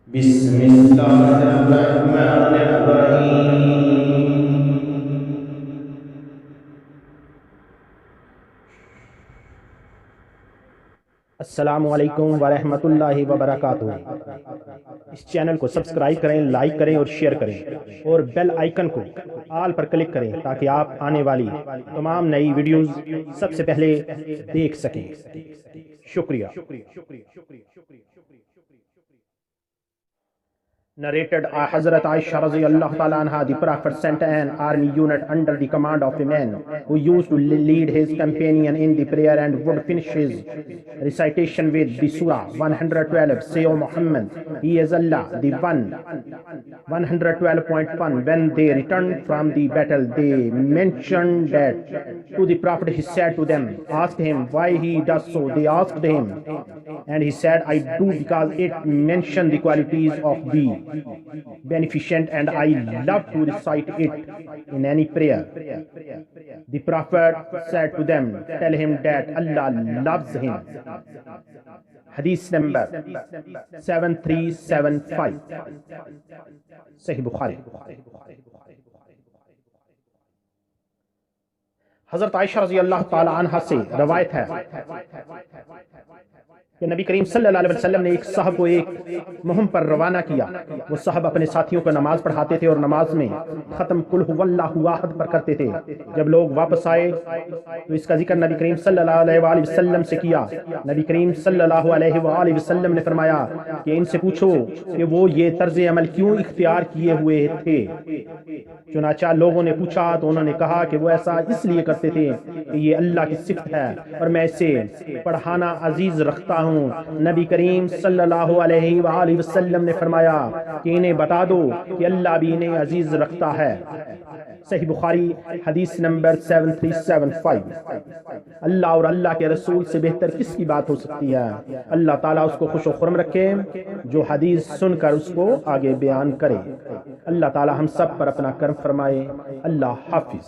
अस्सलामुअलैकुम वरहमतुल्लाहि वबरकातुहू। इस चैनल को सब्सक्राइब करें, लाइक करें और शेयर करें और बेल आइकन को ऑल पर क्लिक करें ताकि आप आने वाली तमाम नई वीडियोस सबसे पहले देख सकें। शुक्रिया। Narrated Hazrat Aisha Radhiyallahu Ta'ala Anha, the Prophet sent an army unit under the command of a man who used to lead his companion in the prayer and would finish his recitation with the Surah 112, Say O Muhammad, He is Allah, the One. 112.1. When they returned from the battle, they mentioned that to the Prophet. He said to them, ask him why he does so. They asked him, and he said, I do because it mentioned the qualities of the beneficent, and I love to recite it in any prayer. The Prophet said to them, tell him that Allah loves him. Hadith number 7375, Sahih Bukhari। हजरत आयशा रज़ी अल्लाह ताला अन्हा से रवायत है कि नबी करीम सल्लल्लाहु अलैहि वसल्लम ने एक साहब को एक मुहिम पर रवाना किया। वो साहब अपने साथियों को नमाज पढ़ाते थे और नमाज में ख़त्म कुल हुवल्लाहु अहद पर करते थे। जब लोग वापस आए तो इसका जिक्र नबी करीम सल्लल्लाहु अलैहि वसल्लम से किया। नबी करीम सल्लल्लाहु अलैहि वसल्लम ने फरमाया कि इनसे पूछो कि वो ये तर्ज अमल क्यों इख्तियार किए हुए थे। चुनाचा लोगों ने पूछा तो उन्होंने कहा कि वो ऐसा इसलिए करते थे कि ये अल्लाह की सिफत है और मैं इसे पढ़ाना अजीज रखता हूँ। नबी करीम सल्लल्लाहु अलैहि वसल्लम ने फरमाया कि इन्हें बता दो कि अल्लाह भी इन्हें अजीज रखता है। सही बुखारी हदीस नंबर 7375। अल्लाह और अल्लाह के रसूल से बेहतर किसकी बात हो सकती है। अल्लाह ताला उसको खुश और खुर्म रखे जो हदीस सुनकर उसको आगे बयान करे। अल्लाह ताला हम सब पर अपना करम फरमाए। अल्लाह हाफिज।